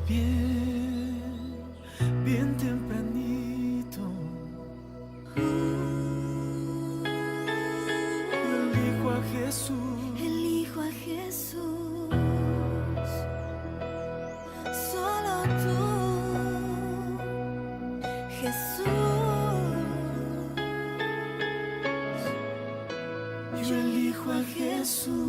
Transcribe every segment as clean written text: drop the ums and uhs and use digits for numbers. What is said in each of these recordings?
Bien, bien tempranito, elijo a Jesús. Elijo a Jesús, solo tú, Jesús. Yo elijo a Jesús.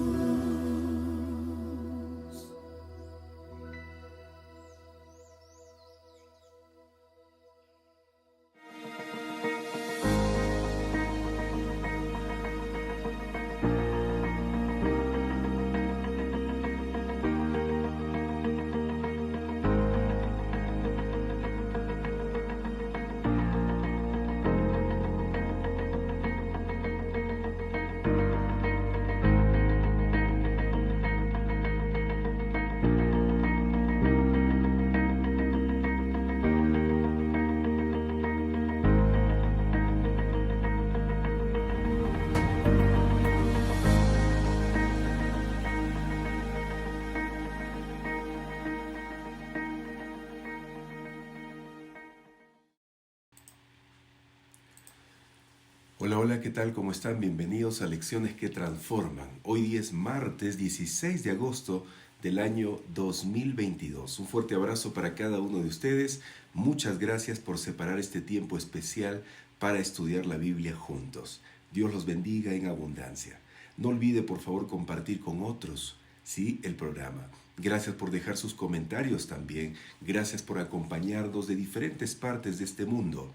Hola, hola, ¿qué tal? ¿Cómo están? Bienvenidos a Lecciones que Transforman. Hoy día es martes 16 de agosto del año 2022. Un fuerte abrazo para cada uno de ustedes. Muchas gracias por separar este tiempo especial para estudiar la Biblia juntos. Dios los bendiga en abundancia. No olvide, por favor, compartir con otros, ¿sí?, el programa. Gracias por dejar sus comentarios también. Gracias por acompañarnos de diferentes partes de este mundo.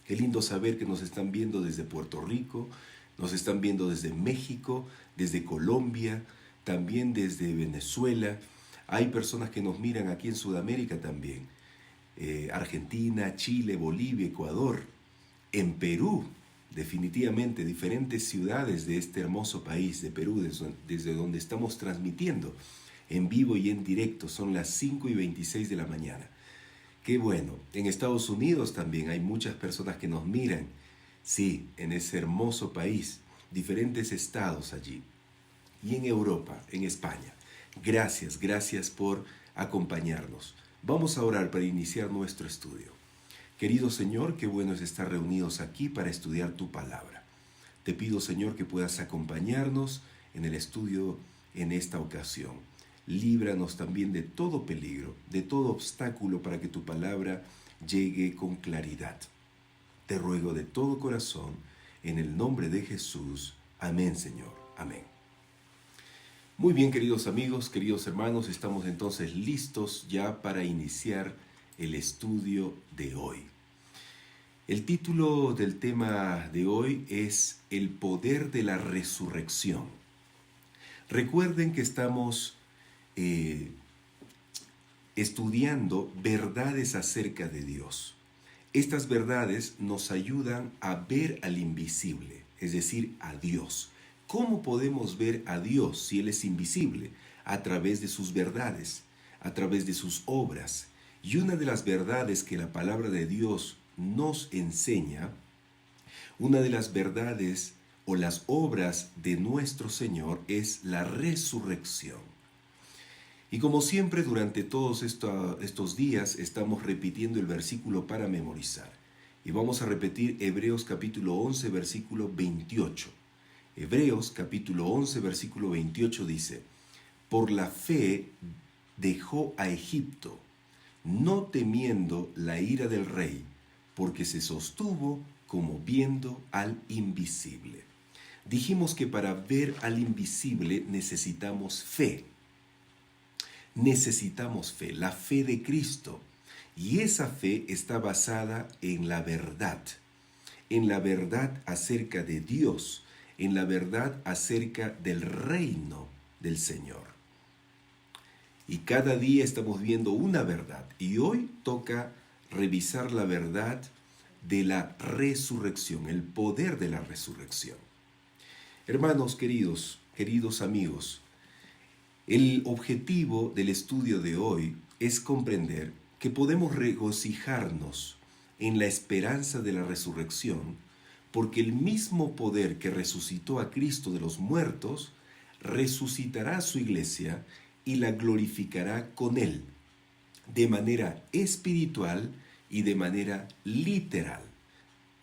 Qué lindo saber que nos están viendo desde Puerto Rico, nos están viendo desde México, desde Colombia, también desde Venezuela. Hay personas que nos miran aquí en Sudamérica también. Argentina, Chile, Bolivia, Ecuador, en Perú, definitivamente diferentes ciudades de este hermoso país de Perú, desde donde estamos transmitiendo en vivo y en directo. Son las 5:26 de la mañana. Qué bueno, en Estados Unidos también hay muchas personas que nos miran. Sí, en ese hermoso país, diferentes estados allí. Y en Europa, en España. Gracias, gracias por acompañarnos. Vamos a orar para iniciar nuestro estudio. Querido Señor, qué bueno es estar reunidos aquí para estudiar tu palabra. Te pido, Señor, que puedas acompañarnos en el estudio en esta ocasión. Líbranos también de todo peligro, de todo obstáculo para que tu palabra llegue con claridad. Te ruego de todo corazón, en el nombre de Jesús. Amén, Señor. Amén. Muy bien, queridos amigos, queridos hermanos, estamos entonces listos ya para iniciar el estudio de hoy. El título del tema de hoy es El poder de la resurrección. Recuerden que estamos estudiando verdades acerca de Dios. Estas verdades nos ayudan a ver al invisible, es decir, a Dios. ¿Cómo podemos ver a Dios si Él es invisible? A través de sus verdades, a través de sus obras. Y una de las verdades que la palabra de Dios nos enseña, una de las verdades o las obras de nuestro Señor es la resurrección. Y como siempre, durante todos estos días estamos repitiendo el versículo para memorizar. Y vamos a repetir Hebreos capítulo 11, versículo 28. Hebreos capítulo 11, versículo 28 dice: Por la fe dejó a Egipto, no temiendo la ira del rey, porque se sostuvo como viendo al invisible. Dijimos que para ver al invisible necesitamos fe. Necesitamos fe, la fe de Cristo. Y esa fe está basada en la verdad acerca de Dios, en la verdad acerca del reino del Señor. Y cada día estamos viendo una verdad. Y hoy toca revisar la verdad de la resurrección, el poder de la resurrección. Hermanos queridos, queridos amigos, el objetivo del estudio de hoy es comprender que podemos regocijarnos en la esperanza de la resurrección, porque el mismo poder que resucitó a Cristo de los muertos, resucitará a su iglesia y la glorificará con él. de manera espiritual y de manera literal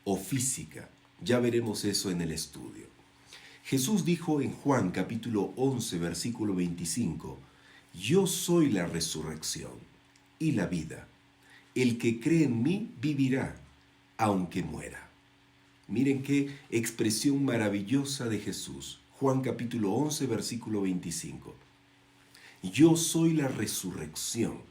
o física. Ya veremos eso en el estudio. Jesús dijo en Juan capítulo 11, versículo 25, yo soy la resurrección y la vida. El que cree en mí vivirá, aunque muera. Miren qué expresión maravillosa de Jesús. Juan capítulo 11, versículo 25. Yo soy la resurrección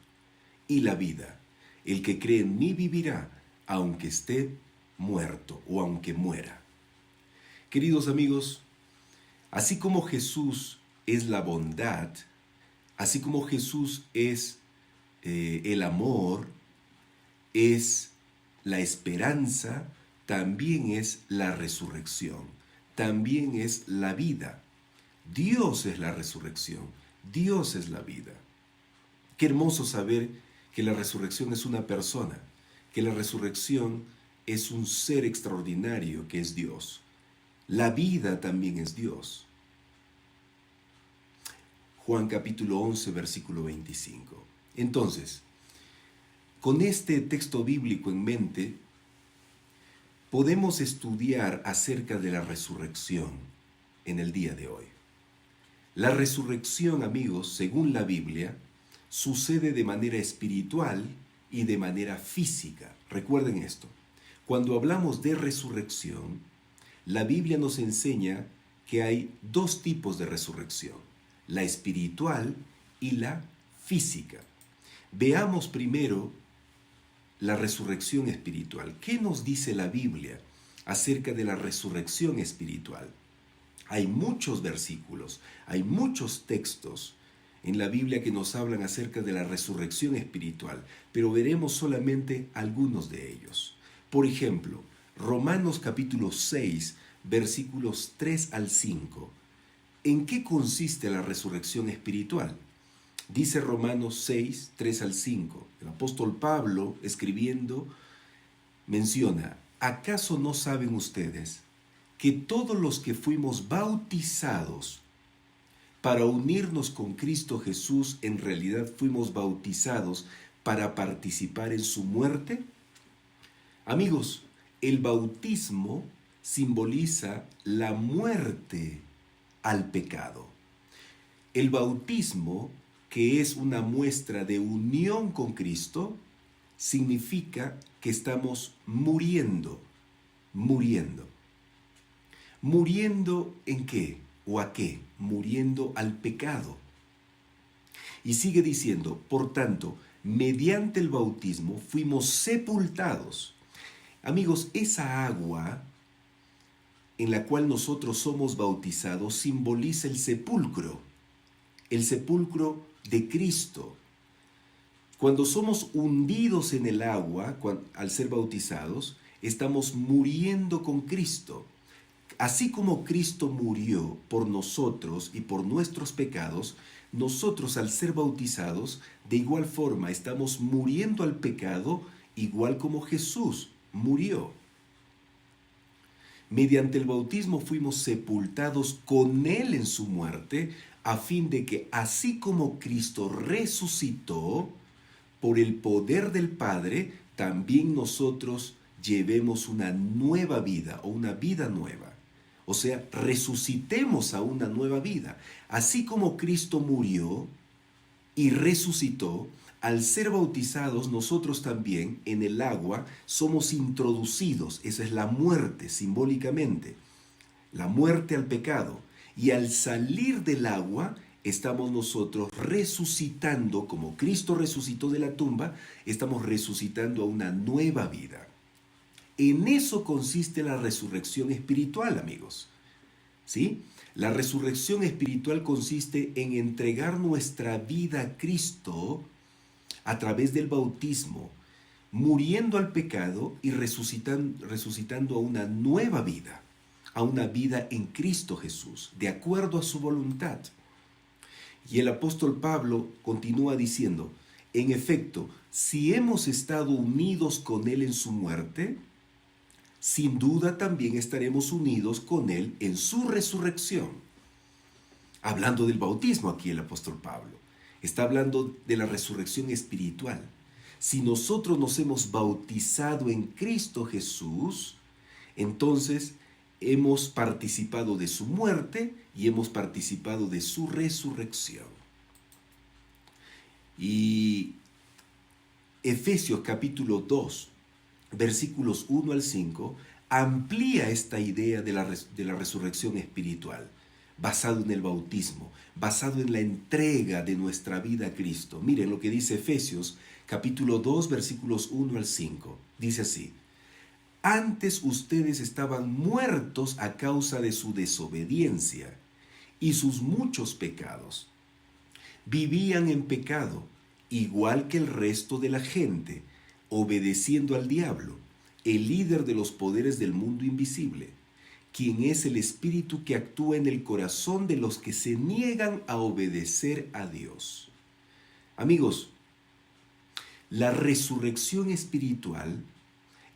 y la vida. El que cree en mí vivirá, aunque esté muerto o aunque muera. Queridos amigos, así como Jesús es la bondad, así como Jesús es el amor, es la esperanza, también es la resurrección, también es la vida. Dios es la resurrección, Dios es la vida. Qué hermoso saber que la resurrección es una persona, que la resurrección es un ser extraordinario que es Dios. La vida también es Dios. Juan capítulo 11, versículo 25. Entonces, con este texto bíblico en mente, podemos estudiar acerca de la resurrección en el día de hoy. La resurrección, amigos, según la Biblia, sucede de manera espiritual y de manera física. Recuerden esto. Cuando hablamos de resurrección, la Biblia nos enseña que hay dos tipos de resurrección, la espiritual y la física. Veamos primero la resurrección espiritual. ¿Qué nos dice la Biblia acerca de la resurrección espiritual? Hay muchos versículos, hay muchos textos en la Biblia que nos hablan acerca de la resurrección espiritual, pero veremos solamente algunos de ellos. Por ejemplo, Romanos capítulo 6, versículos 3 al 5. ¿En qué consiste la resurrección espiritual? Dice Romanos 6, 3 al 5. El apóstol Pablo, escribiendo, menciona, ¿acaso no saben ustedes que todos los que fuimos bautizados para unirnos con Cristo Jesús, en realidad fuimos bautizados para participar en su muerte? Amigos, el bautismo simboliza la muerte al pecado. El bautismo, que es una muestra de unión con Cristo, significa que estamos muriendo. ¿Muriendo en qué? ¿O a qué? Muriendo al pecado. Y sigue diciendo, por tanto, mediante el bautismo fuimos sepultados. Amigos, esa agua en la cual nosotros somos bautizados simboliza el sepulcro de Cristo. Cuando somos hundidos en el agua, al ser bautizados, estamos muriendo con Cristo. Así como Cristo murió por nosotros y por nuestros pecados, nosotros al ser bautizados, de igual forma estamos muriendo al pecado, igual como Jesús murió. Mediante el bautismo fuimos sepultados con Él en su muerte, a fin de que así como Cristo resucitó, por el poder del Padre, también nosotros llevemos una nueva vida o una vida nueva. O sea, resucitemos a una nueva vida. Así como Cristo murió y resucitó, al ser bautizados nosotros también en el agua somos introducidos. Esa es la muerte simbólicamente, la muerte al pecado. Y al salir del agua estamos nosotros resucitando, como Cristo resucitó de la tumba, estamos resucitando a una nueva vida. En eso consiste la resurrección espiritual, amigos. ¿Sí? La resurrección espiritual consiste en entregar nuestra vida a Cristo a través del bautismo, muriendo al pecado y resucitando a una nueva vida, a una vida en Cristo Jesús, de acuerdo a su voluntad. Y el apóstol Pablo continúa diciendo, en efecto, si hemos estado unidos con Él en su muerte, sin duda también estaremos unidos con Él en su resurrección. Hablando del bautismo aquí el apóstol Pablo. Está hablando de la resurrección espiritual. Si nosotros nos hemos bautizado en Cristo Jesús, entonces hemos participado de su muerte y hemos participado de su resurrección. Y Efesios capítulo 2, versículos 1 al 5, amplía esta idea de la resurrección espiritual, basado en el bautismo, basado en la entrega de nuestra vida a Cristo. Miren lo que dice Efesios capítulo 2, versículos 1 al 5. Dice así: antes ustedes estaban muertos a causa de su desobediencia y sus muchos pecados. Vivían en pecado, igual que el resto de la gente, obedeciendo al diablo, el líder de los poderes del mundo invisible, quien es el espíritu que actúa en el corazón de los que se niegan a obedecer a Dios. Amigos, la resurrección espiritual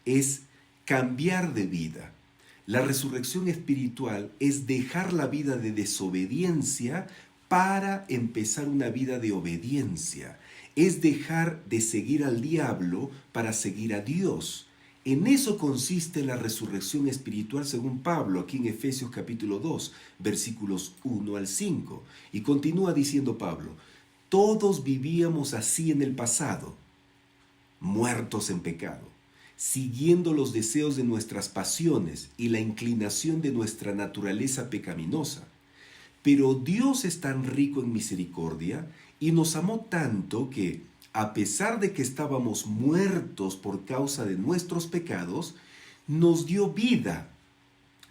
es cambiar de vida. La resurrección espiritual es dejar la vida de desobediencia para empezar una vida de obediencia. Es dejar de seguir al diablo para seguir a Dios. En eso consiste la resurrección espiritual según Pablo, aquí en Efesios capítulo 2, versículos 1 al 5. Y continúa diciendo Pablo: todos vivíamos así en el pasado, muertos en pecado, siguiendo los deseos de nuestras pasiones y la inclinación de nuestra naturaleza pecaminosa. Pero Dios es tan rico en misericordia y nos amó tanto que, a pesar de que estábamos muertos por causa de nuestros pecados, nos dio vida.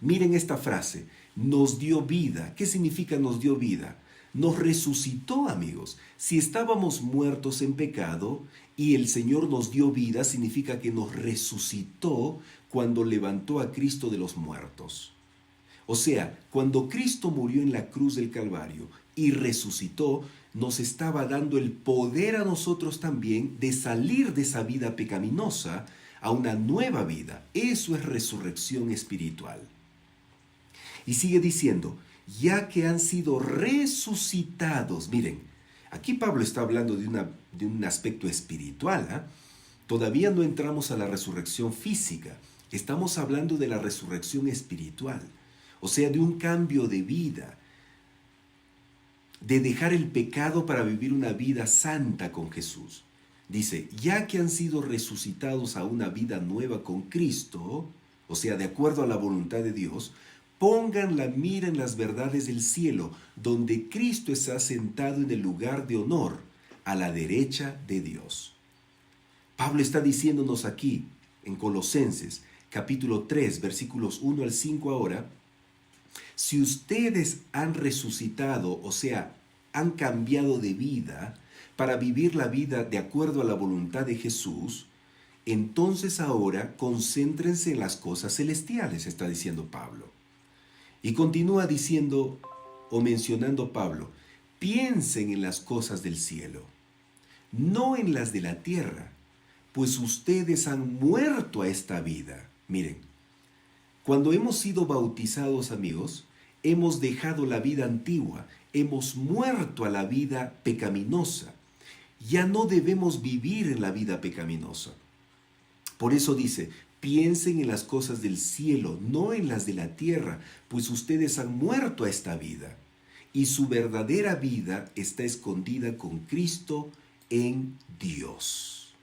Miren esta frase: nos dio vida. ¿Qué significa nos dio vida? Nos resucitó, amigos. Si estábamos muertos en pecado y el Señor nos dio vida, significa que nos resucitó cuando levantó a Cristo de los muertos. O sea, cuando Cristo murió en la cruz del Calvario y resucitó, nos estaba dando el poder a nosotros también de salir de esa vida pecaminosa a una nueva vida. Eso es resurrección espiritual. Y sigue diciendo: ya que han sido resucitados. Miren, aquí Pablo está hablando de un aspecto espiritual, ¿eh? Todavía no entramos a la resurrección física. Estamos hablando de la resurrección espiritual. O sea, de un cambio de vida, de dejar el pecado para vivir una vida santa con Jesús. Dice: ya que han sido resucitados a una vida nueva con Cristo, o sea, de acuerdo a la voluntad de Dios, pongan la mira en las verdades del cielo, donde Cristo está sentado en el lugar de honor, a la derecha de Dios. Pablo está diciéndonos aquí, en Colosenses, capítulo 3, versículos 1 al 5 ahora: si ustedes han resucitado, o sea, han cambiado de vida para vivir la vida de acuerdo a la voluntad de Jesús, entonces ahora concéntrense en las cosas celestiales, está diciendo Pablo. Y continúa diciendo o mencionando Pablo: piensen en las cosas del cielo, no en las de la tierra, pues ustedes han muerto a esta vida. Miren, cuando hemos sido bautizados, amigos, hemos dejado la vida antigua, hemos muerto a la vida pecaminosa. Ya no debemos vivir en la vida pecaminosa. Por eso dice: piensen en las cosas del cielo, no en las de la tierra, pues ustedes han muerto a esta vida, y su verdadera vida está escondida con Cristo en Dios.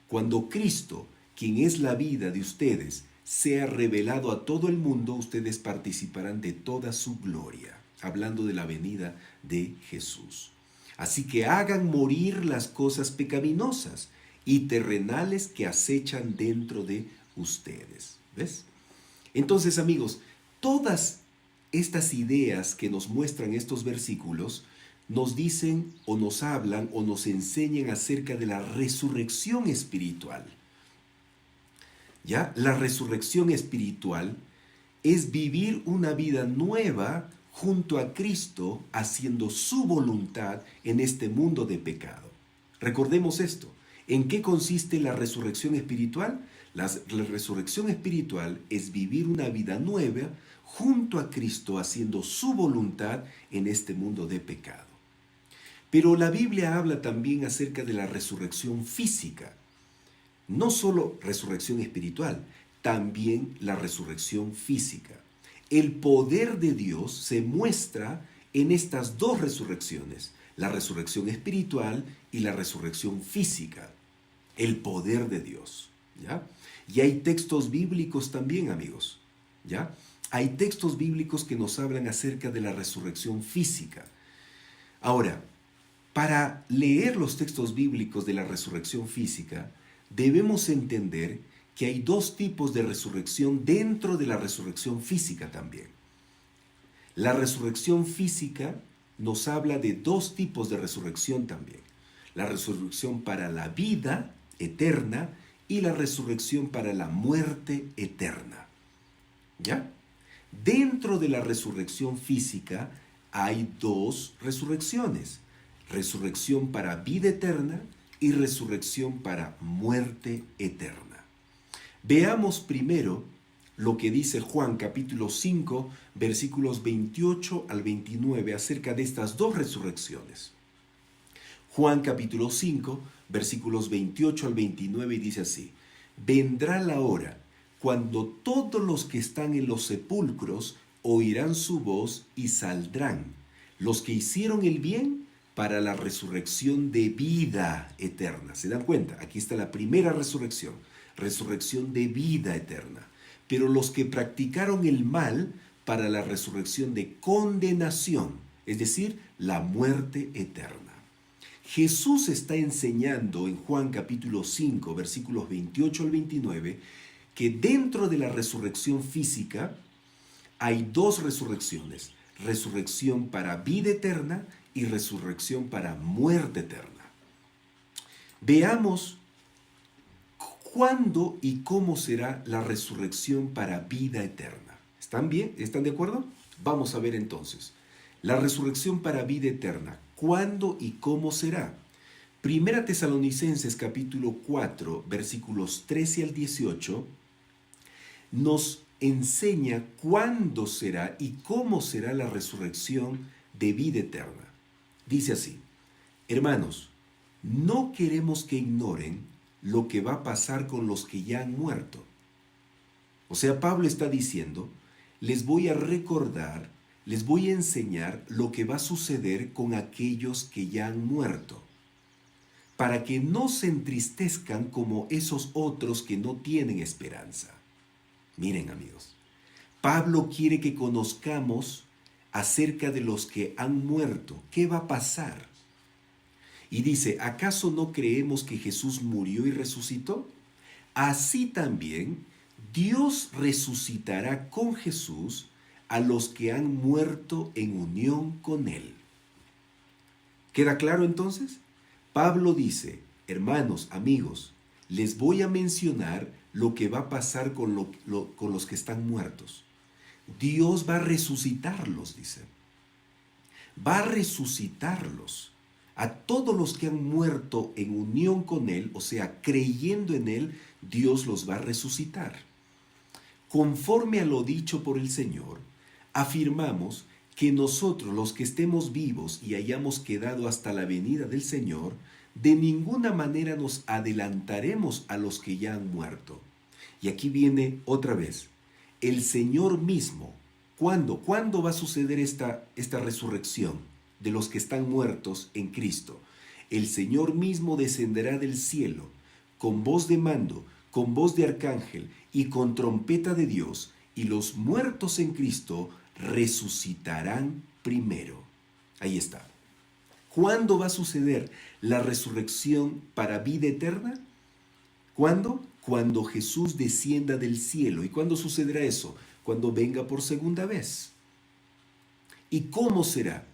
Cuando Cristo, quien es la vida de ustedes, sea revelado a todo el mundo, ustedes participarán de toda su gloria, hablando de la venida de Jesús. Así que hagan morir las cosas pecaminosas y terrenales que acechan dentro de ustedes. ¿Ves? Entonces, amigos, todas estas ideas que nos muestran estos versículos nos dicen o nos hablan o nos enseñan acerca de la resurrección espiritual. ¿Ya? La resurrección espiritual es vivir una vida nueva junto a Cristo, haciendo su voluntad en este mundo de pecado. Recordemos esto. ¿En qué consiste la resurrección espiritual? La resurrección espiritual es vivir una vida nueva junto a Cristo, haciendo su voluntad en este mundo de pecado. Pero la Biblia habla también acerca de la resurrección física. No solo resurrección espiritual, también la resurrección física. El poder de Dios se muestra en estas dos resurrecciones, la resurrección espiritual y la resurrección física. El poder de Dios, ¿ya? Y hay textos bíblicos también, amigos, ¿ya? Hay textos bíblicos que nos hablan acerca de la resurrección física. Ahora, para leer los textos bíblicos de la resurrección física, debemos entender que hay dos tipos de resurrección dentro de la resurrección física también. La resurrección física nos habla de dos tipos de resurrección también. La resurrección para la vida eterna y la resurrección para la muerte eterna. ¿Ya? Dentro de la resurrección física hay dos resurrecciones. Resurrección para vida eterna y resurrección para muerte eterna. Veamos primero lo que dice Juan capítulo 5, versículos 28 al 29 acerca de estas dos resurrecciones. Juan capítulo 5, versículos 28 al 29 dice así: vendrá la hora cuando todos los que están en los sepulcros oirán su voz y saldrán, los que hicieron el bien para la resurrección de vida eterna. ¿Se dan cuenta? Aquí está la primera resurrección, resurrección de vida eterna. Pero los que practicaron el mal para la resurrección de condenación, es decir, la muerte eterna. Jesús está enseñando en Juan capítulo 5, versículos 28 al 29, que dentro de la resurrección física hay dos resurrecciones: resurrección para vida eterna y resurrección para muerte eterna. Veamos cuándo y cómo será la resurrección para vida eterna. ¿Están bien? ¿Están de acuerdo? Vamos a ver entonces. La resurrección para vida eterna, ¿cuándo y cómo será? Primera Tesalonicenses capítulo 4, versículos 13 al 18, nos enseña cuándo será y cómo será la resurrección de vida eterna. Dice así: hermanos, no queremos que ignoren lo que va a pasar con los que ya han muerto. O sea, Pablo está diciendo, les voy a recordar, les voy a enseñar lo que va a suceder con aquellos que ya han muerto, para que no se entristezcan como esos otros que no tienen esperanza. Miren, amigos, Pablo quiere que conozcamos acerca de los que han muerto. ¿Qué va a pasar? Y dice, ¿acaso no creemos que Jesús murió y resucitó? Así también Dios resucitará con Jesús a los que han muerto en unión con Él. ¿Queda claro entonces? Pablo dice, hermanos, amigos, les voy a mencionar lo que va a pasar con los que están muertos. Dios va a resucitarlos, dice. Va a resucitarlos. A todos los que han muerto en unión con Él, o sea, creyendo en Él, Dios los va a resucitar. Conforme a lo dicho por el Señor, afirmamos que nosotros, los que estemos vivos y hayamos quedado hasta la venida del Señor, de ninguna manera nos adelantaremos a los que ya han muerto. Y aquí viene otra vez, el Señor mismo. ¿Cuándo? ¿Cuándo va a suceder esta resurrección de los que están muertos en Cristo? El Señor mismo descenderá del cielo con voz de mando, con voz de arcángel y con trompeta de Dios, y los muertos en Cristo resucitarán primero. Ahí está. ¿Cuándo va a suceder la resurrección para vida eterna? ¿Cuándo? Cuando Jesús descienda del cielo. ¿Y cuándo sucederá eso? Cuando venga por segunda vez. ¿Y cómo será?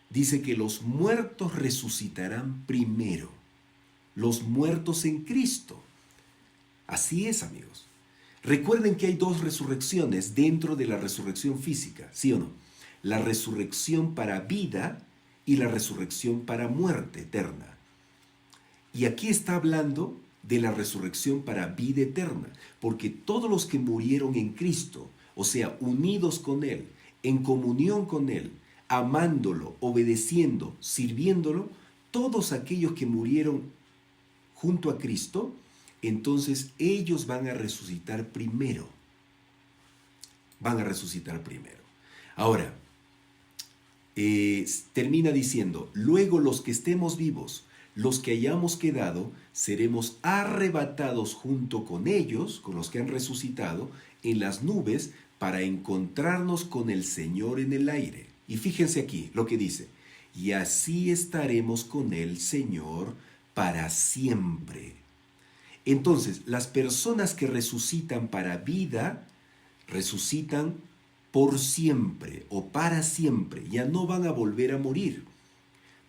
Dice que los muertos resucitarán primero. Los muertos en Cristo. Así es, amigos. Recuerden que hay dos resurrecciones dentro de la resurrección física, ¿sí o no? La resurrección para vida y la resurrección para muerte eterna. Y aquí está hablando de la resurrección para vida eterna, porque todos los que murieron en Cristo, o sea, unidos con Él, en comunión con Él, amándolo, obedeciendo, sirviéndolo, todos aquellos que murieron junto a Cristo, entonces ellos van a resucitar primero. Van a resucitar primero. Ahora, termina diciendo, luego los que estemos vivos, los que hayamos quedado, seremos arrebatados junto con ellos, con los que han resucitado, en las nubes para encontrarnos con el Señor en el aire. Y fíjense aquí lo que dice, y así estaremos con el Señor para siempre. Entonces, las personas que resucitan para vida, resucitan por siempre o para siempre, ya no van a volver a morir.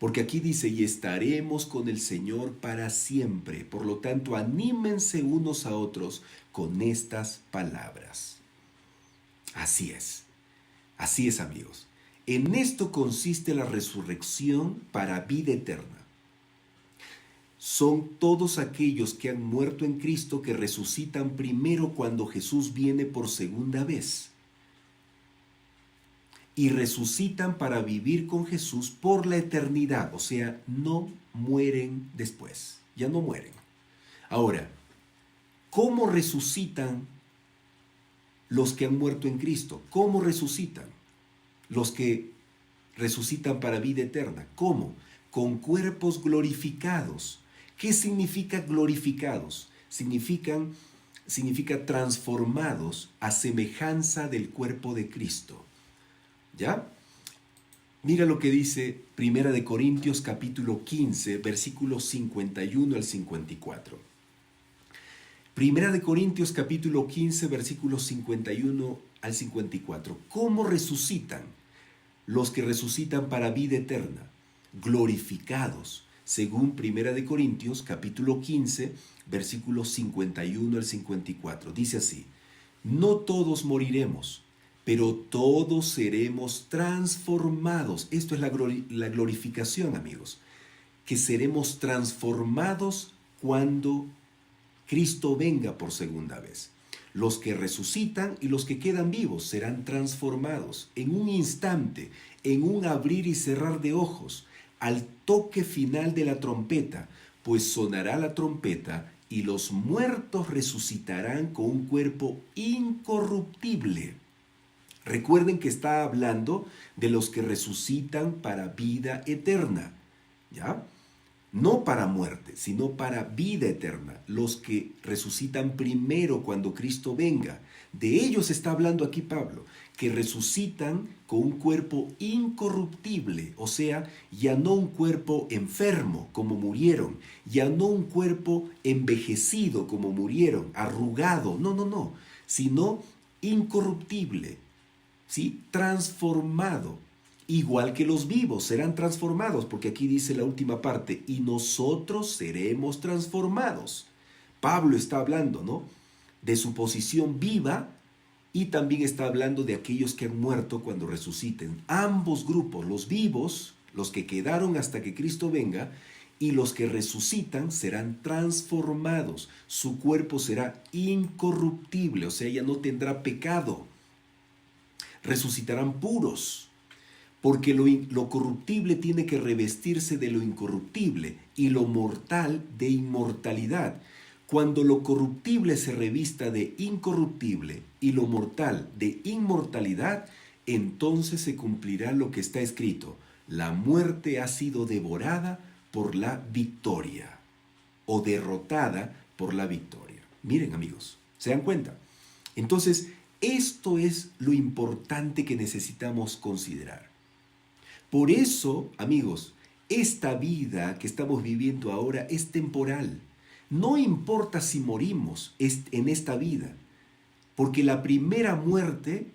Porque aquí dice, y estaremos con el Señor para siempre. Por lo tanto, anímense unos a otros con estas palabras. Así es amigos. En esto consiste la resurrección para vida eterna. Son todos aquellos que han muerto en Cristo que resucitan primero cuando Jesús viene por segunda vez. Y resucitan para vivir con Jesús por la eternidad. O sea, no mueren después. Ya no mueren. Ahora, ¿cómo resucitan los que han muerto en Cristo? ¿Cómo resucitan los que resucitan para vida eterna? ¿Cómo? Con cuerpos glorificados. ¿Qué significa glorificados? Significa transformados a semejanza del cuerpo de Cristo. ¿Ya? Mira lo que dice 1 Corintios capítulo 15, versículos 51 al 54. 1 Corintios capítulo 15, versículos 51 al 54. ¿Cómo resucitan los que resucitan para vida eterna? Glorificados, según 1 Corintios capítulo 15, versículos 51 al 54. Dice así, no todos moriremos, pero todos seremos transformados. Esto es la glorificación, amigos, que seremos transformados cuando Cristo venga por segunda vez. Los que resucitan y los que quedan vivos serán transformados en un instante, en un abrir y cerrar de ojos, al toque final de la trompeta, pues sonará la trompeta y los muertos resucitarán con un cuerpo incorruptible. Recuerden que está hablando de los que resucitan para vida eterna, ¿ya? No para muerte, sino para vida eterna. Los que resucitan primero cuando Cristo venga. De ellos está hablando aquí Pablo, que resucitan con un cuerpo incorruptible, o sea, ya no un cuerpo enfermo como murieron, ya no un cuerpo envejecido como murieron, arrugado, no, sino incorruptible, ¿sí? Transformado. Igual que los vivos serán transformados, porque aquí dice la última parte, y nosotros seremos transformados. Pablo está hablando, ¿no?, de su posición viva y también está hablando de aquellos que han muerto cuando resuciten. Ambos grupos, los vivos, los que quedaron hasta que Cristo venga, y los que resucitan serán transformados. Su cuerpo será incorruptible, o sea, ya no tendrá pecado. Resucitarán puros. Porque lo corruptible tiene que revestirse de lo incorruptible y lo mortal de inmortalidad. Cuando lo corruptible se revista de incorruptible y lo mortal de inmortalidad, entonces se cumplirá lo que está escrito. La muerte ha sido devorada por la victoria o derrotada por la victoria. Miren, amigos, ¿se dan cuenta? Entonces, esto es lo importante que necesitamos considerar. Por eso, amigos, esta vida que estamos viviendo ahora es temporal. No importa si morimos en esta vida, porque la primera muerte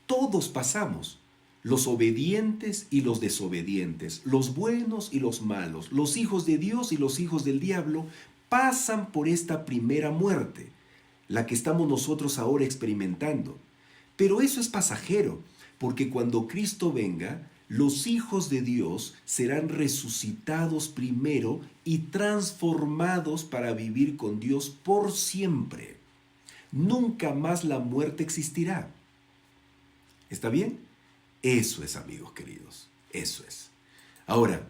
todos pasamos, los obedientes y los desobedientes, los buenos y los malos, los hijos de Dios y los hijos del diablo pasan por esta primera muerte, la que estamos nosotros ahora experimentando. Pero eso es pasajero, porque cuando Cristo venga, los hijos de Dios serán resucitados primero y transformados para vivir con Dios por siempre. Nunca más la muerte existirá. ¿Está bien? Eso es, amigos queridos, eso es. Ahora,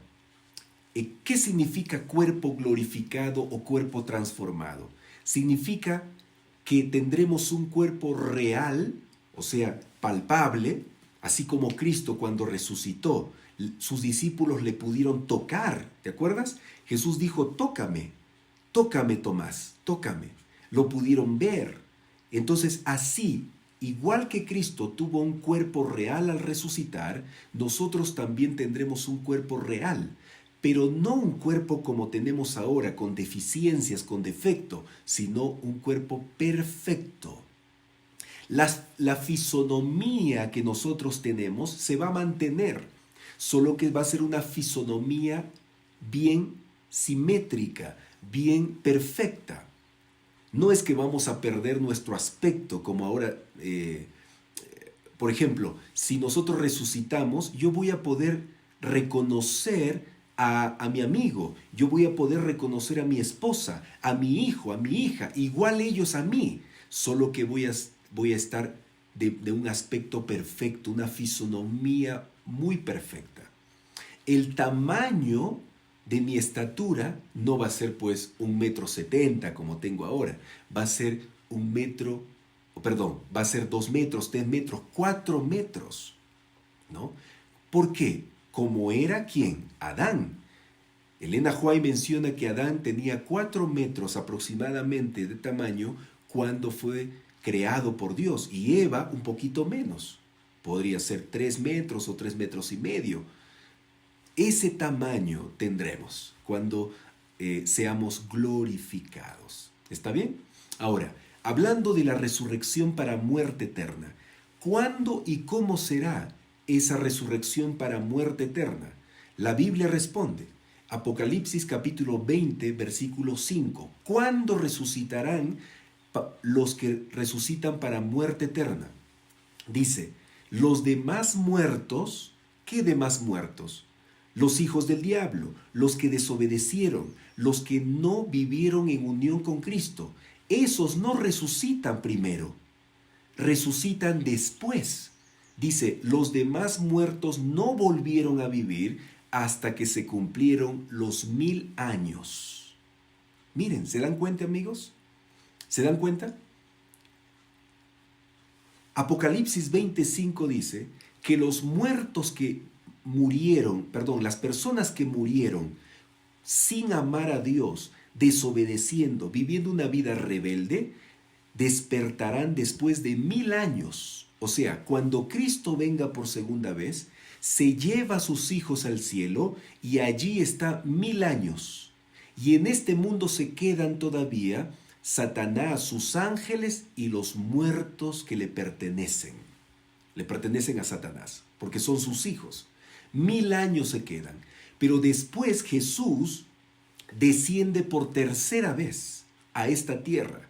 ¿Qué significa cuerpo glorificado o cuerpo transformado? Significa que tendremos un cuerpo real, o sea, palpable, así como Cristo cuando resucitó, sus discípulos le pudieron tocar, ¿te acuerdas? Jesús dijo, tócame, tócame Tomás, tócame. Lo pudieron ver. Entonces así, igual que Cristo tuvo un cuerpo real al resucitar, nosotros también tendremos un cuerpo real, pero no un cuerpo como tenemos ahora, con deficiencias, con defecto, sino un cuerpo perfecto. La fisonomía que nosotros tenemos se va a mantener, solo que va a ser una fisonomía bien simétrica, bien perfecta. No es que vamos a perder nuestro aspecto como ahora, por ejemplo, si nosotros resucitamos, yo voy a poder reconocer a mi amigo, yo voy a poder reconocer a mi esposa, a mi hijo, a mi hija, igual ellos a mí, solo que voy a estar de un aspecto perfecto, una fisonomía muy perfecta. El tamaño de mi estatura no va a ser pues 1,70 m como tengo ahora, va a ser 2 metros, 3 metros, 4 metros, ¿no? ¿Por qué? Como era ¿quién? Adán. Elena White menciona que Adán tenía 4 metros aproximadamente de tamaño cuando fue creado por Dios, y Eva un poquito menos, podría ser 3 metros o 3 metros y medio. Ese tamaño tendremos cuando seamos glorificados. ¿Está bien? Ahora, hablando de la resurrección para muerte eterna, ¿cuándo y cómo será esa resurrección para muerte eterna? La Biblia responde, Apocalipsis capítulo 20, versículo 5. ¿Cuándo resucitarán los que resucitan para muerte eterna? Dice, los demás muertos, ¿qué demás muertos? Los hijos del diablo, los que desobedecieron, los que no vivieron en unión con Cristo. Esos no resucitan primero, resucitan después. Dice, los demás muertos no volvieron a vivir hasta que se cumplieron los 1000 años. Miren, ¿se dan cuenta, amigos? ¿Se dan cuenta? Apocalipsis 25 dice que los muertos que murieron, las personas que murieron sin amar a Dios, desobedeciendo, viviendo una vida rebelde, despertarán después de 1000 años. O sea, cuando Cristo venga por segunda vez, se lleva a sus hijos al cielo y allí está 1000 años. Y en este mundo se quedan todavía Satanás, sus ángeles y los muertos que le pertenecen. Le pertenecen a Satanás, porque son sus hijos. 1000 años se quedan. Pero después Jesús desciende por tercera vez a esta tierra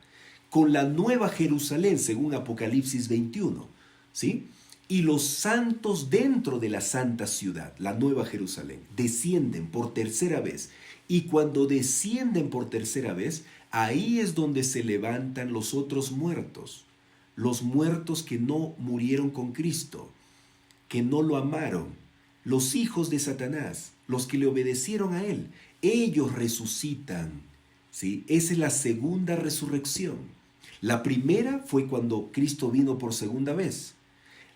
con la nueva Jerusalén, según Apocalipsis 21, ¿sí? Y los santos dentro de la santa ciudad, la nueva Jerusalén, descienden por tercera vez. Y cuando descienden por tercera vez, ahí es donde se levantan los otros muertos, los muertos que no murieron con Cristo, que no lo amaron, los hijos de Satanás, los que le obedecieron a él. Ellos resucitan, ¿sí? Esa es la segunda resurrección. La primera fue cuando Cristo vino por segunda vez.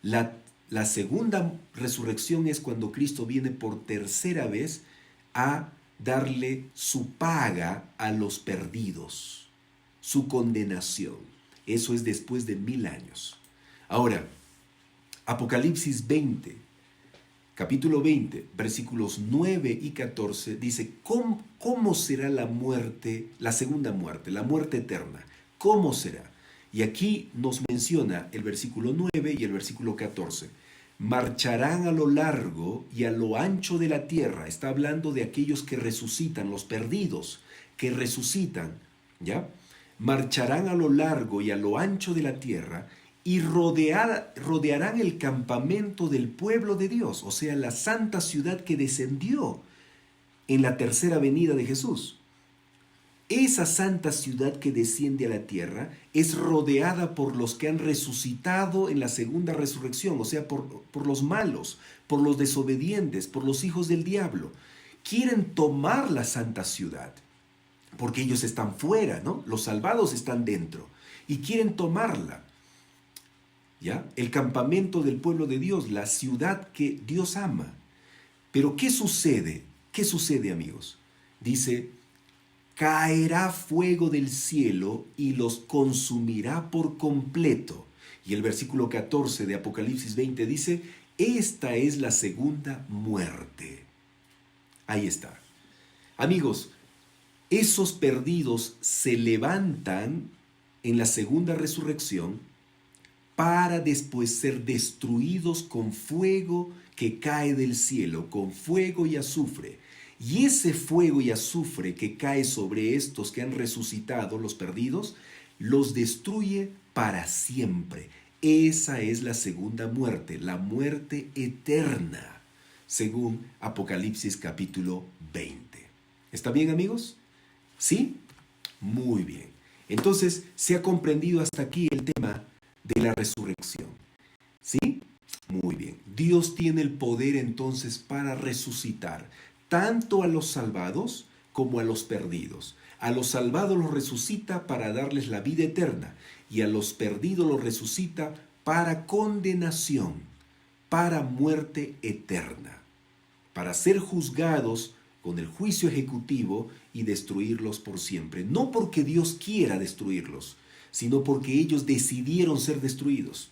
La segunda resurrección es cuando Cristo viene por tercera vez a darle su paga a los perdidos, su condenación. Eso es después de 1000 años. Ahora, Apocalipsis 20, capítulo 20, versículos 9 y 14, dice, ¿cómo será la muerte, la segunda muerte, la muerte eterna? ¿Cómo será? Y aquí nos menciona el versículo 9 y el versículo 14. Marcharán a lo largo y a lo ancho de la tierra. Está hablando de aquellos que resucitan, los perdidos, que resucitan, ¿ya? Marcharán a lo largo y a lo ancho de la tierra y rodearán el campamento del pueblo de Dios, o sea, la santa ciudad que descendió en la tercera venida de Jesús. Esa santa ciudad que desciende a la tierra es rodeada por los que han resucitado en la segunda resurrección, o sea, por los malos, por los desobedientes, por los hijos del diablo. quieren tomar la santa ciudad, porque ellos están fuera, ¿no? Los salvados están dentro y quieren tomarla. ¿Ya? El campamento del pueblo de Dios, la ciudad que Dios ama. Pero ¿qué sucede? ¿Qué sucede, amigos? Dice, caerá fuego del cielo y los consumirá por completo. Y el versículo 14 de Apocalipsis 20 dice, esta es la segunda muerte. Ahí está. Amigos, esos perdidos se levantan en la segunda resurrección para después ser destruidos con fuego que cae del cielo, con fuego y azufre. Y ese fuego y azufre que cae sobre estos que han resucitado, los perdidos, los destruye para siempre. Esa es la segunda muerte, la muerte eterna, según Apocalipsis capítulo 20. ¿Está bien, amigos? ¿Sí? Muy bien. Entonces, se ha comprendido hasta aquí el tema de la resurrección. ¿Sí? Muy bien. Dios tiene el poder entonces para resucitar tanto a los salvados como a los perdidos. A los salvados los resucita para darles la vida eterna y a los perdidos los resucita para condenación, para muerte eterna, para ser juzgados con el juicio ejecutivo y destruirlos por siempre. No porque Dios quiera destruirlos, sino porque ellos decidieron ser destruidos.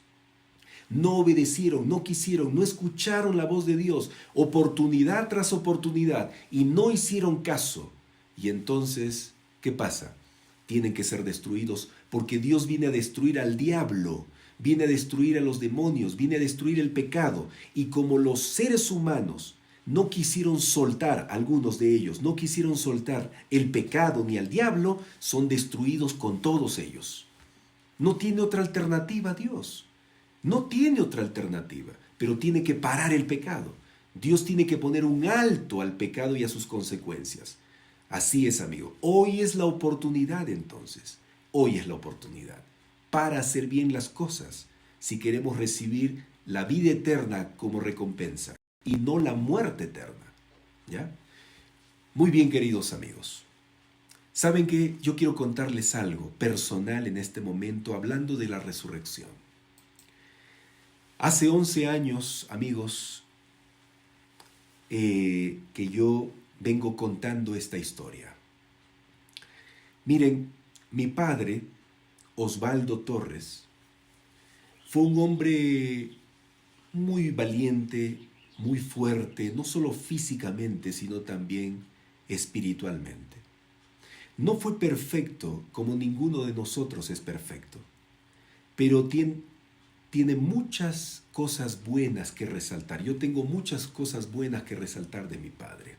No obedecieron, no quisieron, no escucharon la voz de Dios, oportunidad tras oportunidad, y no hicieron caso. Y entonces, ¿qué pasa? Tienen que ser destruidos porque Dios viene a destruir al diablo, viene a destruir a los demonios, viene a destruir el pecado. Y como los seres humanos no quisieron soltar, algunos de ellos, no quisieron soltar el pecado ni al diablo, son destruidos con todos ellos. No tiene otra alternativa Dios. No tiene otra alternativa, pero tiene que parar el pecado. Dios tiene que poner un alto al pecado y a sus consecuencias. Así es, amigo. Hoy es la oportunidad entonces. Hoy es la oportunidad para hacer bien las cosas si queremos recibir la vida eterna como recompensa y no la muerte eterna. ¿Ya? Muy bien, queridos amigos. ¿Saben qué? Yo quiero contarles algo personal en este momento hablando de la resurrección. Hace 11 años, amigos, que yo vengo contando esta historia. Miren, mi padre, Osvaldo Torres, fue un hombre muy valiente, muy fuerte, no solo físicamente, sino también espiritualmente. No fue perfecto como ninguno de nosotros es perfecto, pero tiene muchas cosas buenas que resaltar. Yo tengo muchas cosas buenas que resaltar de mi padre.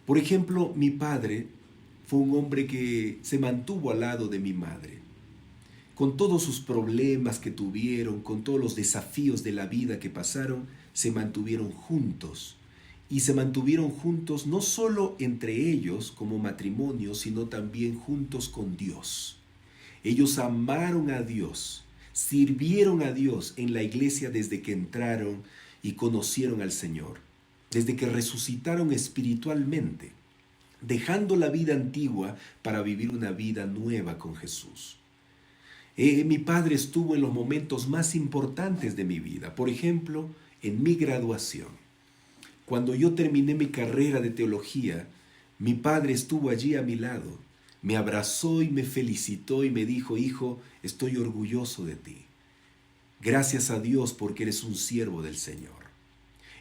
Por ejemplo, mi padre fue un hombre que se mantuvo al lado de mi madre. Con todos sus problemas que tuvieron, con todos los desafíos de la vida que pasaron, se mantuvieron juntos. Y se mantuvieron juntos no solo entre ellos como matrimonio, sino también juntos con Dios. Ellos amaron a Dios. Sirvieron a Dios en la iglesia desde que entraron y conocieron al Señor, desde que resucitaron espiritualmente, dejando la vida antigua para vivir una vida nueva con Jesús. Mi padre estuvo en los momentos más importantes de mi vida, por ejemplo, en mi graduación. Cuando yo terminé mi carrera de teología, mi padre estuvo allí a mi lado. Me abrazó y me felicitó y me dijo, hijo, estoy orgulloso de ti. Gracias a Dios porque eres un siervo del Señor.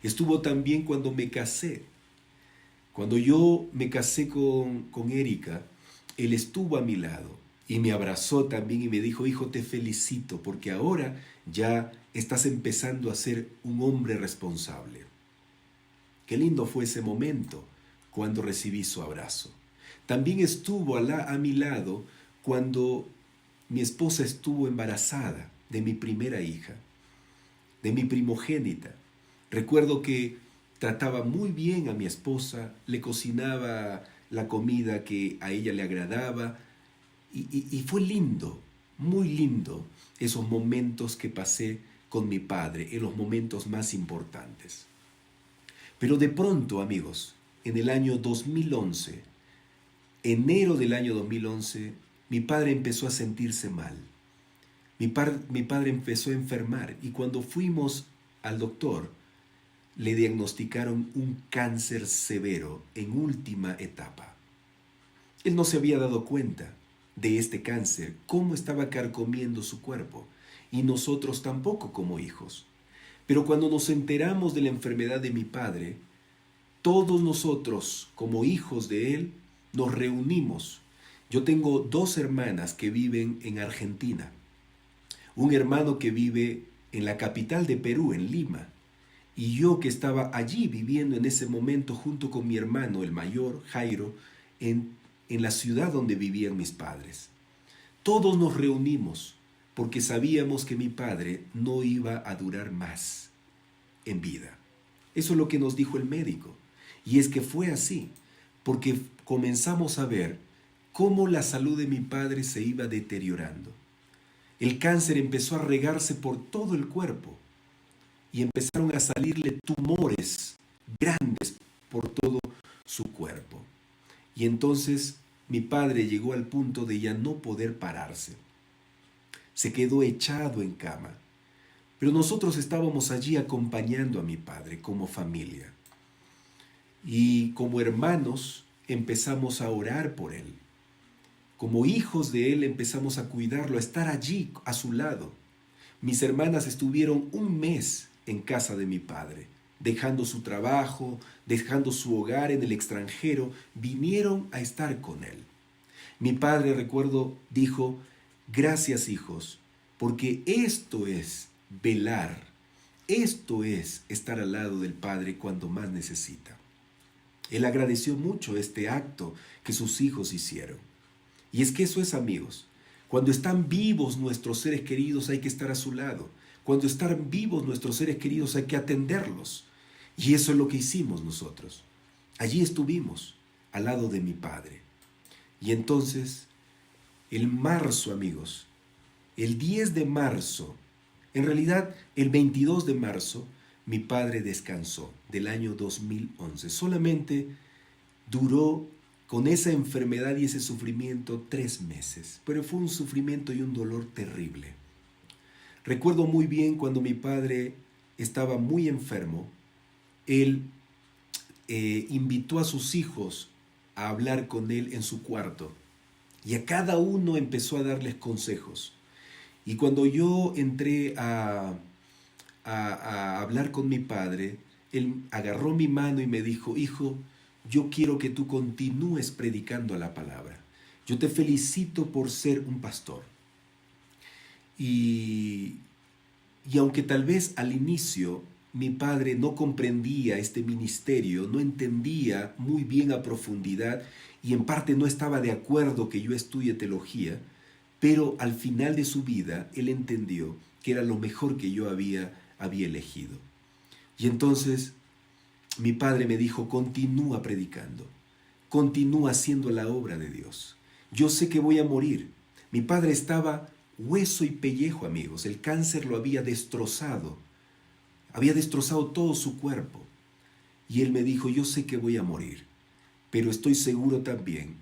Estuvo también cuando me casé. Cuando yo me casé con Erika, él estuvo a mi lado y me abrazó también y me dijo, hijo, te felicito porque ahora ya estás empezando a ser un hombre responsable. Qué lindo fue ese momento cuando recibí su abrazo. También estuvo a mi lado cuando mi esposa estuvo embarazada de mi primera hija, de mi primogénita. Recuerdo que trataba muy bien a mi esposa, le cocinaba la comida que a ella le agradaba y fue lindo, muy lindo esos momentos que pasé con mi padre en los momentos más importantes. Pero de pronto, amigos, en el año 2011, enero del año 2011, mi padre empezó a sentirse mal. Mi padre empezó a enfermar y cuando fuimos al doctor, le diagnosticaron un cáncer severo en última etapa. Él no se había dado cuenta de este cáncer, cómo estaba carcomiendo su cuerpo, y nosotros tampoco como hijos. Pero cuando nos enteramos de la enfermedad de mi padre, todos nosotros como hijos de él nos reunimos. Yo tengo 2 hermanas que viven en Argentina, un hermano que vive en la capital de Perú, en Lima, y yo que estaba allí viviendo en ese momento junto con mi hermano, el mayor, Jairo, en la ciudad donde vivían mis padres. Todos nos reunimos porque sabíamos que mi padre no iba a durar más en vida. Eso es lo que nos dijo el médico. Y es que fue así, porque comenzamos a ver cómo la salud de mi padre se iba deteriorando. El cáncer empezó a regarse por todo el cuerpo y empezaron a salirle tumores grandes por todo su cuerpo. Y entonces mi padre llegó al punto de ya no poder pararse. Se quedó echado en cama. Pero nosotros estábamos allí acompañando a mi padre como familia. Y como hermanos empezamos a orar por él. Como hijos de él empezamos a cuidarlo, a estar allí a su lado. Mis hermanas estuvieron un mes en casa de mi padre, dejando su trabajo, dejando su hogar en el extranjero, vinieron a estar con él. Mi padre, recuerdo, dijo: gracias, hijos, porque esto es velar, esto es estar al lado del Padre cuando más necesita. Él agradeció mucho este acto que sus hijos hicieron. Y es que eso es, amigos, cuando están vivos nuestros seres queridos hay que estar a su lado. Cuando están vivos nuestros seres queridos hay que atenderlos. Y eso es lo que hicimos nosotros. Allí estuvimos, al lado de mi padre. Y entonces, el marzo, amigos, el 10 de marzo, en realidad el 22 de marzo, mi padre descansó del año 2011. Solamente duró con esa enfermedad y ese sufrimiento 3 meses, pero fue un sufrimiento y un dolor terrible. Recuerdo muy bien cuando mi padre estaba muy enfermo, él invitó a sus hijos a hablar con él en su cuarto y a cada uno empezó a darles consejos. Y cuando yo entré a hablar con mi padre, él agarró mi mano y me dijo: hijo, yo quiero que tú continúes predicando la palabra. Yo te felicito por ser un pastor. Y aunque tal vez al inicio mi padre no comprendía este ministerio, no entendía muy bien a profundidad y en parte no estaba de acuerdo que yo estudie teología, pero al final de su vida él entendió que era lo mejor que yo había elegido. Y entonces mi padre me dijo: continúa predicando, continúa haciendo la obra de Dios. Yo sé que voy a morir. Mi padre estaba hueso y pellejo, amigos. El cáncer lo había destrozado todo su cuerpo. Y él me dijo: yo sé que voy a morir, pero estoy seguro también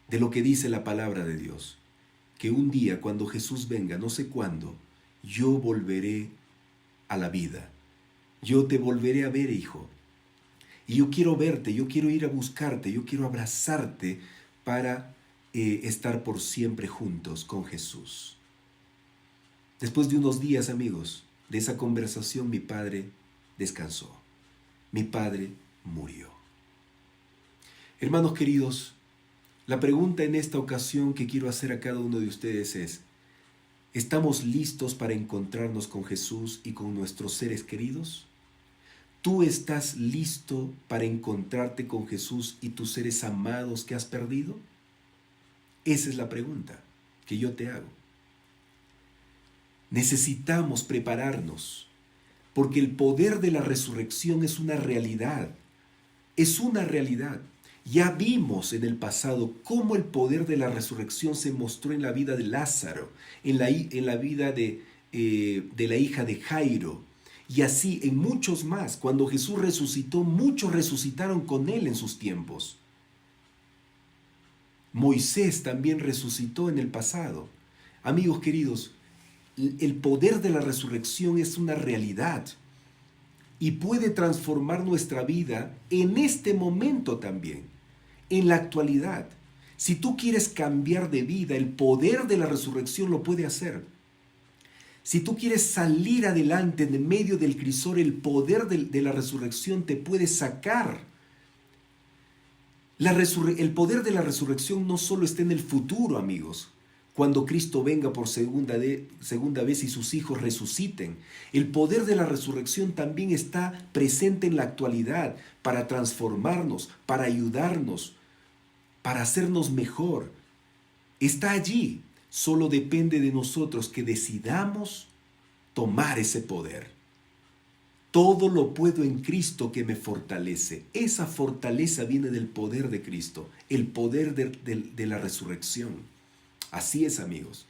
de lo que dice la palabra de Dios, que un día cuando Jesús venga, no sé cuándo, yo volveré a la vida. Yo te volveré a ver, hijo. Y yo quiero verte, yo quiero ir a buscarte, yo quiero abrazarte para estar por siempre juntos con Jesús. Después de unos días, amigos, de esa conversación, mi padre descansó. Mi padre murió. Hermanos queridos, la pregunta en esta ocasión que quiero hacer a cada uno de ustedes es: ¿estamos listos para encontrarnos con Jesús y con nuestros seres queridos? ¿Tú estás listo para encontrarte con Jesús y tus seres amados que has perdido? Esa es la pregunta que yo te hago. Necesitamos prepararnos, porque el poder de la resurrección es una realidad. Es una realidad. Ya vimos en el pasado cómo el poder de la resurrección se mostró en la vida de Lázaro, en la vida de la hija de Jairo. Y así en muchos más. Cuando Jesús resucitó, muchos resucitaron con Él en sus tiempos. Moisés también resucitó en el pasado. Amigos queridos, el poder de la resurrección es una realidad y puede transformar nuestra vida en este momento también, en la actualidad. Si tú quieres cambiar de vida, el poder de la resurrección lo puede hacer. Si tú quieres salir adelante en medio del crisol, el poder de la resurrección te puede sacar. El poder de la resurrección no solo está en el futuro, amigos, cuando Cristo venga por segunda vez y sus hijos resuciten. El poder de la resurrección también está presente en la actualidad para transformarnos, para ayudarnos, para hacernos mejor. Está allí. Solo depende de nosotros que decidamos tomar ese poder. Todo lo puedo en Cristo que me fortalece. Esa fortaleza viene del poder de Cristo, el poder de la resurrección. Así es, amigos.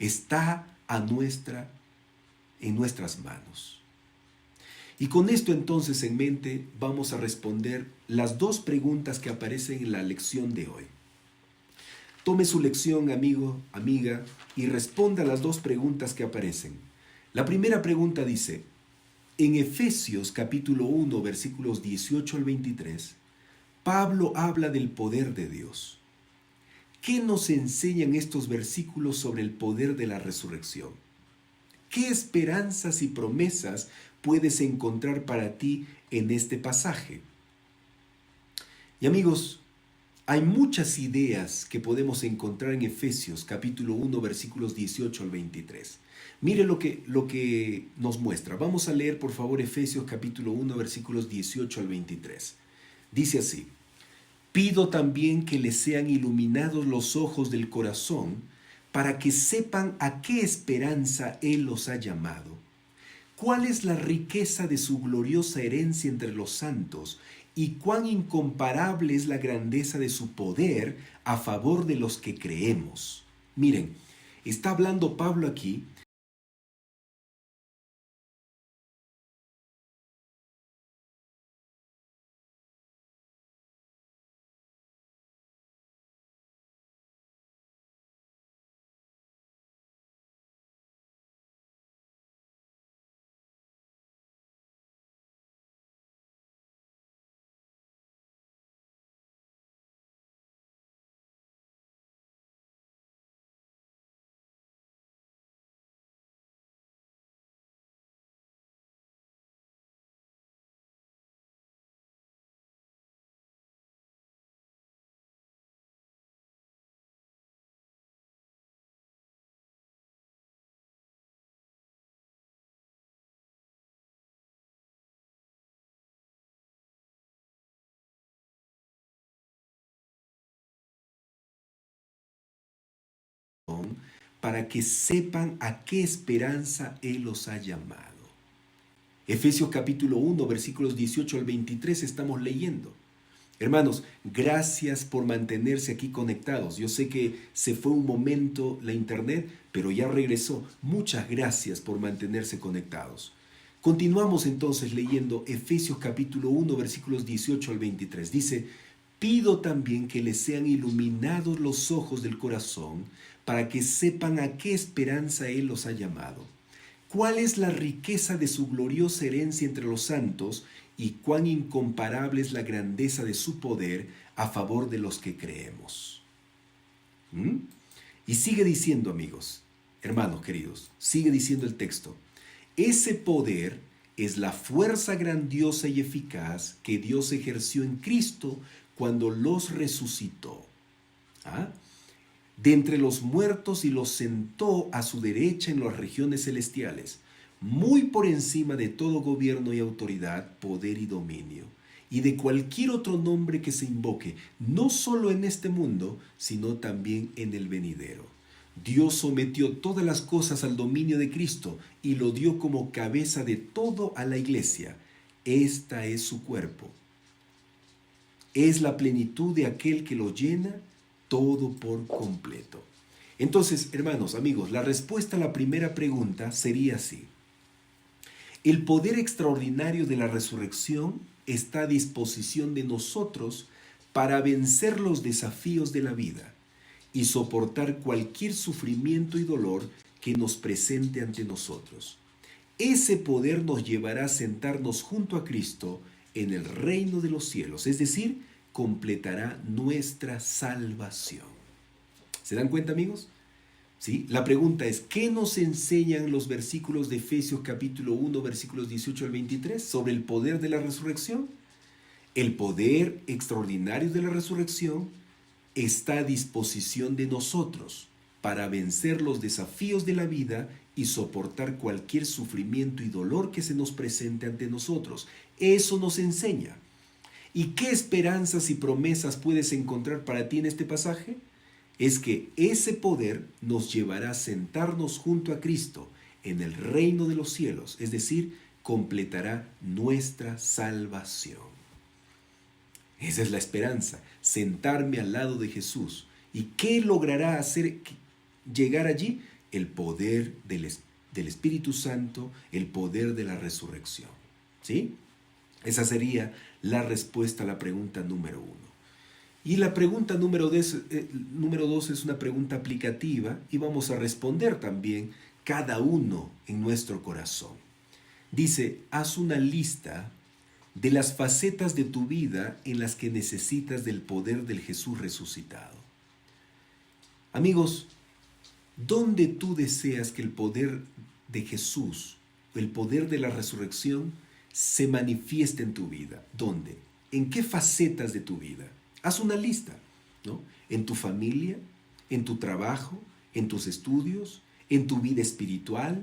Está en nuestras manos. Y con esto entonces en mente vamos a responder las dos preguntas que aparecen en la lección de hoy. Tome su lección, amigo, amiga, y responda a las dos preguntas que aparecen. La primera pregunta dice, en Efesios capítulo 1, versículos 18 al 23, Pablo habla del poder de Dios. ¿Qué nos enseñan estos versículos sobre el poder de la resurrección? ¿Qué esperanzas y promesas puedes encontrar para ti en este pasaje? Y amigos, hay muchas ideas que podemos encontrar en Efesios capítulo 1, versículos 18 al 23. Mire lo que nos muestra. Vamos a leer por favor Efesios capítulo 1, versículos 18 al 23. Dice así, pido también que les sean iluminados los ojos del corazón para que sepan a qué esperanza Él los ha llamado. ¿Cuál es la riqueza de su gloriosa herencia entre los santos? Y cuán incomparable es la grandeza de su poder a favor de los que creemos. Miren, está hablando Pablo aquí para que sepan a qué esperanza Él los ha llamado. Efesios capítulo 1, versículos 18 al 23 estamos leyendo. Hermanos, gracias por mantenerse aquí conectados. Yo sé que se fue un momento la internet, pero ya regresó. Muchas gracias por mantenerse conectados. Continuamos entonces leyendo Efesios capítulo 1, versículos 18 al 23. Dice, pido también que les sean iluminados los ojos del corazón para que sepan a qué esperanza Él los ha llamado. ¿Cuál es la riqueza de su gloriosa herencia entre los santos y cuán incomparable es la grandeza de su poder a favor de los que creemos? Y sigue diciendo, amigos, hermanos queridos, sigue diciendo el texto, ese poder es la fuerza grandiosa y eficaz que Dios ejerció en Cristo cuando los resucitó. De entre los muertos y los sentó a su derecha en las regiones celestiales, muy por encima de todo gobierno y autoridad, poder y dominio, y de cualquier otro nombre que se invoque, no solo en este mundo, sino también en el venidero. Dios sometió todas las cosas al dominio de Cristo y lo dio como cabeza de todo a la iglesia. Esta es su cuerpo. Es la plenitud de aquel que lo llena todo por completo. Entonces, hermanos, amigos, la respuesta a la primera pregunta sería así. El poder extraordinario de la resurrección está a disposición de nosotros para vencer los desafíos de la vida y soportar cualquier sufrimiento y dolor que nos presente ante nosotros. Ese poder nos llevará a sentarnos junto a Cristo en el reino de los cielos, es decir, completará nuestra salvación. ¿Se dan cuenta, amigos? ¿Sí? La pregunta es, ¿qué nos enseñan los versículos de Efesios capítulo 1, versículos 18 al 23 sobre el poder de la resurrección? El poder extraordinario de la resurrección está a disposición de nosotros para vencer los desafíos de la vida y soportar cualquier sufrimiento y dolor que se nos presente ante nosotros. Eso nos enseña. ¿Y qué esperanzas y promesas puedes encontrar para ti en este pasaje? Es que ese poder nos llevará a sentarnos junto a Cristo en el reino de los cielos, es decir, completará nuestra salvación. Esa es la esperanza, sentarme al lado de Jesús. ¿Y qué logrará hacer llegar allí? El poder del Espíritu Santo, el poder de la resurrección. ¿Sí? Esa sería la respuesta a la pregunta número 1. Y la pregunta número 2 es una pregunta aplicativa y vamos a responder también cada uno en nuestro corazón. Dice, haz una lista de las facetas de tu vida en las que necesitas del poder del Jesús resucitado. Amigos, ¿dónde tú deseas que el poder de Jesús, el poder de la resurrección, se manifieste en tu vida? ¿Dónde? ¿En qué facetas de tu vida? Haz una lista, ¿no? En tu familia, en tu trabajo, en tus estudios, en tu vida espiritual,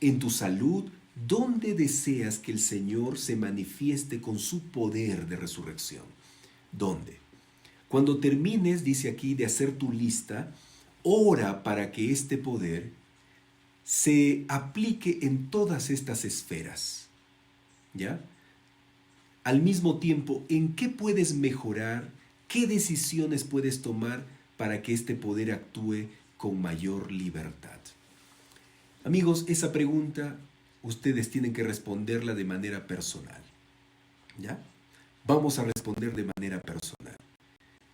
en tu salud. ¿Dónde deseas que el Señor se manifieste con su poder de resurrección? ¿Dónde? Cuando termines, dice aquí, de hacer tu lista, ora para que este poder se aplique en todas estas esferas. ¿Ya? Al mismo tiempo, ¿en qué puedes mejorar? ¿Qué decisiones puedes tomar para que este poder actúe con mayor libertad? Amigos, esa pregunta ustedes tienen que responderla de manera personal. ¿Ya? Vamos a responder de manera personal.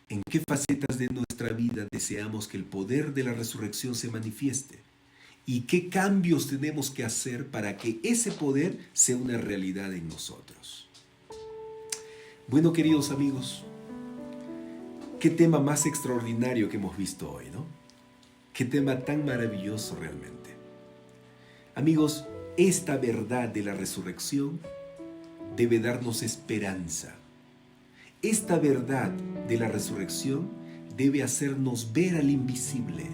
¿En qué facetas de nuestra vida deseamos que el poder de la resurrección se manifieste? ¿Y qué cambios tenemos que hacer para que ese poder sea una realidad en nosotros? Bueno, queridos amigos, qué tema más extraordinario que hemos visto hoy, ¿no? Qué tema tan maravilloso realmente. Amigos, esta verdad de la resurrección debe darnos esperanza. Esta verdad de la resurrección debe hacernos ver al invisible,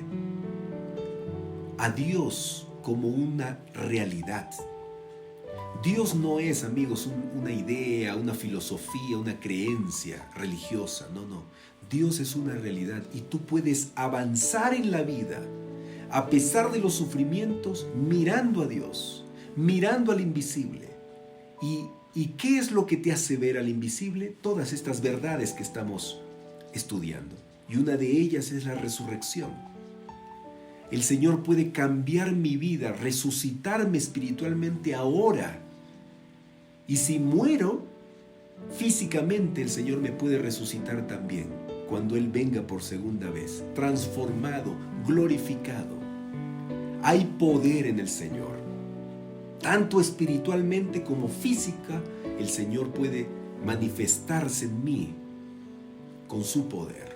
a Dios como una realidad. Dios no es, amigos, una idea, una filosofía, una creencia religiosa. No. Dios es una realidad y tú puedes avanzar en la vida a pesar de los sufrimientos, mirando a Dios, mirando al invisible. ¿Y qué es lo que te hace ver al invisible? Todas estas verdades que estamos estudiando. Y una de ellas es la resurrección. El Señor puede cambiar mi vida, resucitarme espiritualmente ahora. Y si muero, físicamente el Señor me puede resucitar también cuando Él venga por segunda vez, transformado, glorificado. Hay poder en el Señor. Tanto espiritualmente como física, el Señor puede manifestarse en mí con su poder.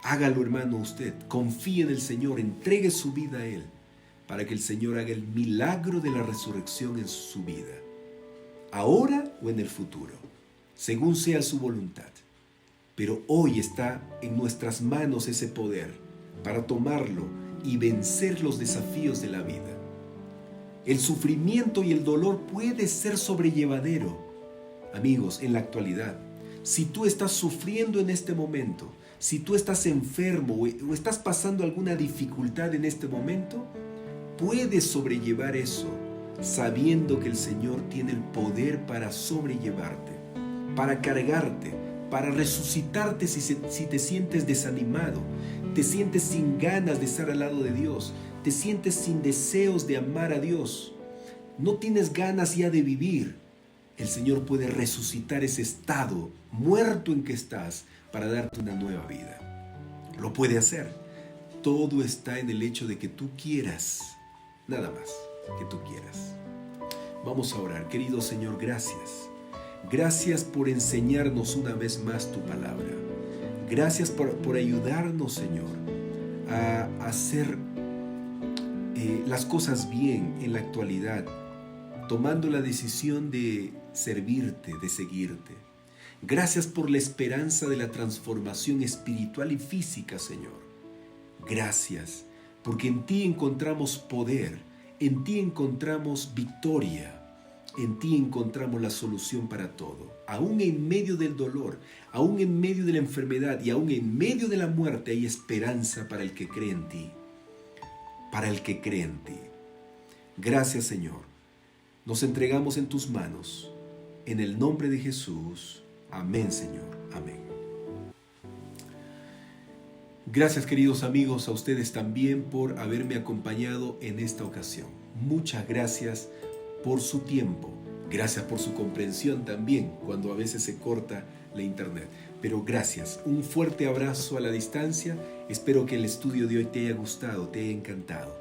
Hágalo, hermano, usted. Confíe en el Señor, entregue su vida a Él, para que el Señor haga el milagro de la resurrección en su vida, ahora o en el futuro, según sea su voluntad. Pero hoy está en nuestras manos ese poder para tomarlo y vencer los desafíos de la vida. El sufrimiento y el dolor puede ser sobrellevadero. Amigos, en la actualidad, si tú estás sufriendo en este momento, si tú estás enfermo o estás pasando alguna dificultad en este momento, puedes sobrellevar eso sabiendo que el Señor tiene el poder para sobrellevarte, para cargarte, para resucitarte si te sientes desanimado, te sientes sin ganas de estar al lado de Dios, te sientes sin deseos de amar a Dios. no tienes ganas ya de vivir, el Señor puede resucitar ese estado muerto en que estás para darte una nueva vida. Lo puede hacer. Todo está en el hecho de que tú quieras, nada más que tú quieras. Vamos a orar. Querido Señor, gracias. Gracias por enseñarnos una vez más tu palabra. Gracias por ayudarnos, Señor, a hacer las cosas bien en la actualidad, tomando la decisión de servirte, de seguirte. Gracias por la esperanza de la transformación espiritual y física, Señor. Gracias, porque en ti encontramos poder, en ti encontramos victoria, en ti encontramos la solución para todo. Aún en medio del dolor, aún en medio de la enfermedad y aún en medio de la muerte hay esperanza para el que cree en ti. Para el que cree en ti. Gracias, Señor. Nos entregamos en tus manos. En el nombre de Jesús. Amén, Señor. Amén. Gracias, queridos amigos, a ustedes también por haberme acompañado en esta ocasión. Muchas gracias por su tiempo. Gracias por su comprensión también cuando a veces se corta la internet. Pero gracias. Un fuerte abrazo a la distancia. Espero que el estudio de hoy te haya gustado, te haya encantado.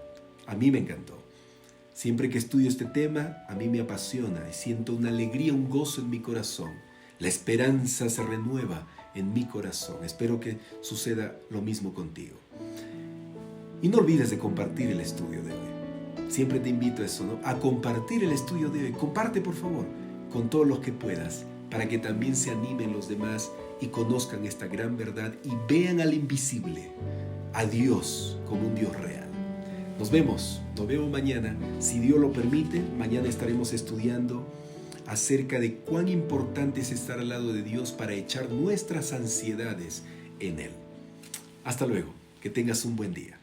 A mí me encantó. Siempre que estudio este tema, a mí me apasiona y siento una alegría, un gozo en mi corazón. La esperanza se renueva en mi corazón. Espero que suceda lo mismo contigo. Y no olvides de compartir el estudio de hoy. Siempre te invito a eso, ¿no? A compartir el estudio de hoy. Comparte, por favor, con todos los que puedas, para que también se animen los demás y conozcan esta gran verdad y vean al invisible, a Dios como un Dios real. Nos vemos mañana. Si Dios lo permite, mañana estaremos estudiando acerca de cuán importante es estar al lado de Dios para echar nuestras ansiedades en Él. Hasta luego, que tengas un buen día.